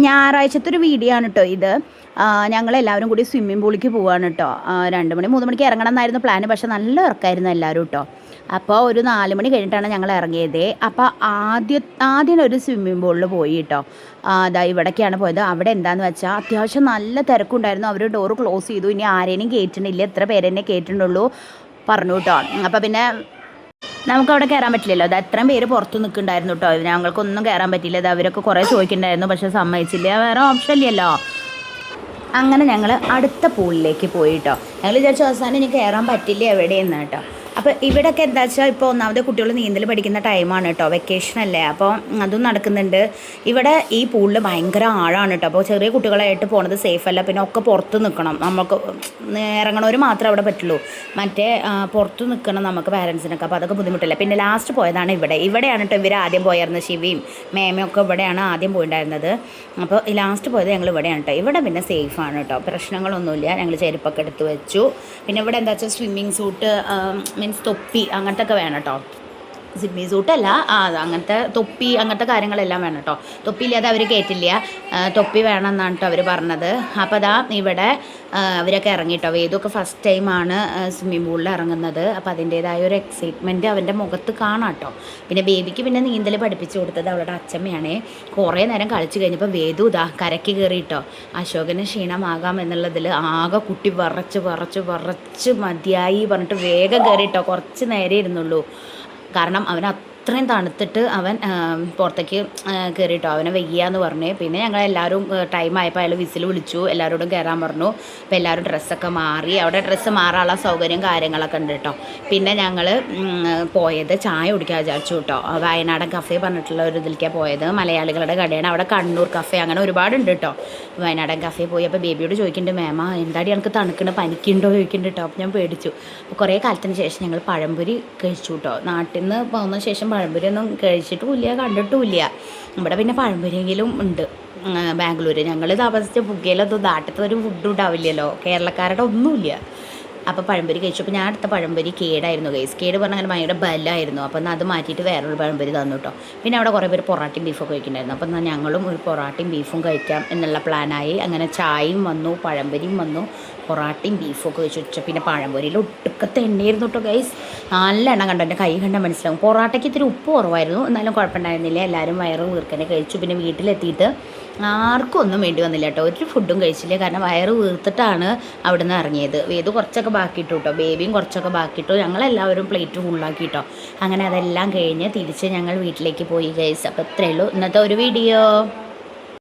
ഞായറാഴ്ചത്തെ ഒരു വീഡിയോ ആണ് കേട്ടോ ഇത്. ഞങ്ങളെല്ലാവരും കൂടി സ്വിമ്മിംഗ് പൂളിലേക്ക് പോവാണ് കേട്ടോ. 2 മണി 3 മണിക്ക് ഇറങ്ങണം എന്നായിരുന്നു പ്ലാന്. പക്ഷേ നല്ല ഇറക്കമായിരുന്നു എല്ലാവരും കേട്ടോ. അപ്പോൾ ഒരു 4 മണി കഴിഞ്ഞിട്ടാണ് ഞങ്ങൾ ഇറങ്ങിയത്. അപ്പോൾ ആദ്യം ഒരു സ്വിമ്മിംഗ് പൂളിൽ പോയി കേട്ടോ. അതാ ഇവിടേക്കാണ് പോയത്. അവിടെ എന്താണെന്ന് വെച്ചാൽ അത്യാവശ്യം നല്ല തിരക്കുണ്ടായിരുന്നു. അവർ ഡോറ് ക്ലോസ് ചെയ്തു. ഇനി ആരേനും കയറ്റണില്ല, എത്ര പേരെന്നെ കയറ്റുന്നുള്ളൂ പറഞ്ഞു കേട്ടോ. അപ്പോൾ പിന്നെ നമുക്കവിടെ കയറാൻ പറ്റില്ലല്ലോ. അത് എത്രയും പേര് പുറത്ത് നിൽക്കുന്നുണ്ടായിരുന്നു കേട്ടോ. ഞങ്ങൾക്കൊന്നും കയറാൻ പറ്റില്ല. അത് അവരൊക്കെ കുറേ ചോദിക്കുന്നുണ്ടായിരുന്നു, പക്ഷേ സമ്മതിച്ചില്ല. വേറെ ഓപ്ഷൻ ഇല്ലല്ലോ. അങ്ങനെ ഞങ്ങൾ അടുത്ത പൂളിലേക്ക് പോയി കേട്ടോ. ഞങ്ങൾ വിചാരിച്ചു അവസാനം ഇനി കയറാൻ പറ്റില്ല എവിടെയെന്ന് കേട്ടോ. അപ്പോൾ ഇവിടെയൊക്കെ എന്താ വെച്ചാൽ ഇപ്പോൾ ഒന്നാമത് കുട്ടികൾ നീന്തൽ പഠിക്കുന്ന ടൈമാണ് കേട്ടോ, വെക്കേഷനല്ലേ. അപ്പോൾ അതും നടക്കുന്നുണ്ട്. ഇവിടെ ഈ പൂളിൽ ഭയങ്കര ആഴമാണ് കേട്ടോ. അപ്പോൾ ചെറിയ കുട്ടികളായിട്ട് പോണത് സേഫ് അല്ല. പിന്നെ ഒക്കെ പുറത്ത് നിൽക്കണം. നമുക്ക് ഇറങ്ങണവർ മാത്രമേ അവിടെ പറ്റുള്ളൂ. മറ്റേ പുറത്ത് നിൽക്കണം നമുക്ക് പാരൻസിനൊക്കെ. അപ്പോൾ അതൊക്കെ ബുദ്ധിമുട്ടില്ല. പിന്നെ ലാസ്റ്റ് പോയതാണ് ഇവിടെയാണ് കേട്ടോ ഇവർ ആദ്യം പോയായിരുന്നത്. ശിവയും മേമയൊക്കെ ഇവിടെയാണ് ആദ്യം പോയിട്ടുണ്ടായിരുന്നത്. അപ്പോൾ ലാസ്റ്റ് പോയത് ഞങ്ങൾ ഇവിടെയാണ് കേട്ടോ. ഇവിടെ പിന്നെ സേഫാണ് കേട്ടോ, പ്രശ്നങ്ങളൊന്നുമില്ല. ഞങ്ങൾ ചെരുപ്പൊക്കെ എടുത്ത് വെച്ചു. പിന്നെ ഇവിടെ എന്താ വെച്ചാൽ സ്വിമ്മിങ് സൂട്ട് മീൻസ് തൊപ്പി അങ്ങനത്തെ ഒക്കെ വേണം കേട്ടോ. സ്വിമ്മിങ് സൂട്ടല്ല, അങ്ങനത്തെ തൊപ്പി അങ്ങനത്തെ കാര്യങ്ങളെല്ലാം വേണം കേട്ടോ. തൊപ്പി ഇല്ലാതെ അവർ കയറ്റില്ല. തൊപ്പി വേണം എന്നാണ് കേട്ടോ അവർ പറഞ്ഞത്. അപ്പോൾ അതാ ഇവിടെ അവരൊക്കെ ഇറങ്ങിട്ടോ. വേദമൊക്കെ ഫസ്റ്റ് ടൈമാണ് സ്വിമ്മിംഗ് പൂളിൽ ഇറങ്ങുന്നത്. അപ്പോൾ അതിൻ്റേതായ ഒരു എക്സൈറ്റ്മെൻറ്റ് അവൻ്റെ മുഖത്ത് കാണാം കേട്ടോ. പിന്നെ ബേബിക്ക് പിന്നെ നീന്തൽ പഠിപ്പിച്ചു കൊടുത്തത് അവളുടെ അച്ഛമ്മയാണ്. കുറേ നേരം കളിച്ച് കഴിഞ്ഞപ്പോൾ വേദു ഇതാ കരയ്ക്ക് കയറിയിട്ടോ. അശോകന് ക്ഷീണമാകാം എന്നുള്ളതിൽ ആകെ കുട്ടി വിറച്ച് മതിയായി പറഞ്ഞിട്ട് വേഗം കയറിയിട്ടോ. കുറച്ച് നേരെ ഇരുന്നുള്ളൂ. കാരണം അവൻ അത്രയും തണുത്തിട്ട് അവൻ പുറത്തേക്ക് കയറിയിട്ടോ. അവനെ വയ്യാന്ന് പറഞ്ഞ്. പിന്നെ ഞങ്ങളെല്ലാവരും ടൈമായപ്പോൾ അയാൾ വിസിൽ വിളിച്ചു, എല്ലാവരോടും കയറാൻ പറഞ്ഞു. അപ്പോൾ എല്ലാവരും ഡ്രസ്സൊക്കെ മാറി. അവിടെ ഡ്രസ്സ് മാറാനുള്ള സൗകര്യം കാര്യങ്ങളൊക്കെ ഉണ്ട് കേട്ടോ. പിന്നെ ഞങ്ങൾ പോയത് ചായ കുടിക്കാൻ വിചാരിച്ചു കേട്ടോ. വയനാടൻ കഫേ പറഞ്ഞിട്ടുള്ള ഒരു ഇതിലേക്കാണ് പോയത്. മലയാളികളുടെ കടയാണ് അവിടെ. കണ്ണൂർ കഫേ അങ്ങനെ ഒരുപാടുണ്ട് കേട്ടോ. വയനാടൻ കഫേ പോയി. അപ്പോൾ ബേബിയോട് ചോദിക്കുന്നുണ്ട്, മേമ എന്താടി എനിക്ക് തണുക്കണ പനിക്കുണ്ടോ ചോദിക്കുന്നുണ്ട് കേട്ടോ. അപ്പോൾ ഞാൻ പേടിച്ചു. അപ്പോൾ കുറേ കാലത്തിന് ശേഷം ഞങ്ങൾ പഴംപൊരി കഴിച്ചു കേട്ടോ. നാട്ടിൽ നിന്ന് പോകുന്ന ശേഷം പഴംപൊരി ഒന്നും കഴിച്ചിട്ടുമില്ല, കണ്ടിട്ടുമില്ല. ഇവിടെ പിന്നെ പഴംപൊരിയെങ്കിലും ഉണ്ട് ബാംഗ്ലൂർ. ഞങ്ങൾ താമസിച്ച പുകയിലൊന്നും നാട്ടിലത്തെ ഒരു ഫുഡും ഉണ്ടാവില്ലല്ലോ, കേരളക്കാരുടെ ഒന്നുമില്ല. അപ്പോൾ പഴംപൊരി കഴിച്ചു. അപ്പോൾ ഞാൻ അടുത്ത പഴംപൊരി കേടായിരുന്നു ഗൈസ്. കേട് പറഞ്ഞാൽ അങ്ങനെ ഭയങ്കര ബലമായിരുന്നു. അപ്പോൾ അത് മാറ്റിയിട്ട് വേറൊരു പഴംപൊരി തന്നു കേട്ടോ. പിന്നെ അവിടെ കുറേ പേര് പൊറാട്ടയും ബീഫൊക്കെ കഴിക്കുന്നുണ്ടായിരുന്നു. അപ്പോൾ എന്നാൽ ഞങ്ങളും ഒരു പൊറാട്ടയും ബീഫും കഴിക്കാം എന്നുള്ള പ്ലാനായി. അങ്ങനെ ചായയും വന്നു, പഴംപൊരിയും വന്നു, പൊറാട്ടയും ബീഫൊക്കെ കഴിച്ചു. പിന്നെ പഴംപൊരിയിൽ ഒട്ടുക്കത്തെ എണ്ണയായിരുന്നു കേട്ടോ ഗൈസ്. നല്ല എണ്ണ കണ്ടോ, എൻ്റെ കൈ കണ്ടാൽ മനസ്സിലാവും. പൊറാട്ടയ്ക്ക് ഇത്തിരി ഉപ്പ് കുറവായിരുന്നു, എന്നാലും കുഴപ്പമുണ്ടായിരുന്നില്ല. എല്ലാവരും വയറ് വീർക്കനെ കഴിച്ചു. പിന്നെ വീട്ടിലെത്തിയിട്ട് ആർക്കും ഒന്നും വേണ്ടി വന്നില്ല കേട്ടോ. ഒരു ഫുഡും കഴിച്ചില്ല. കാരണം വയറ് വീർത്തിട്ടാണ് അവിടെ നിന്ന് ഇറങ്ങിയത്. വേദു കുറച്ചൊക്കെ ബാക്കിയിട്ടു കേട്ടോ, ബേബിയും കുറച്ചൊക്കെ ബാക്കിയിട്ടു. ഞങ്ങളെല്ലാവരും പ്ലേറ്റ് ഫുള്ളാക്കി കേട്ടോ. അങ്ങനെ അതെല്ലാം കഴിഞ്ഞ് തിരിച്ച് ഞങ്ങൾ വീട്ടിലേക്ക് പോയി ഗൈസ്. അപ്പോൾ ഇത്രയേ ഉള്ളൂ ഇന്നത്തെ ഒരു വീഡിയോ.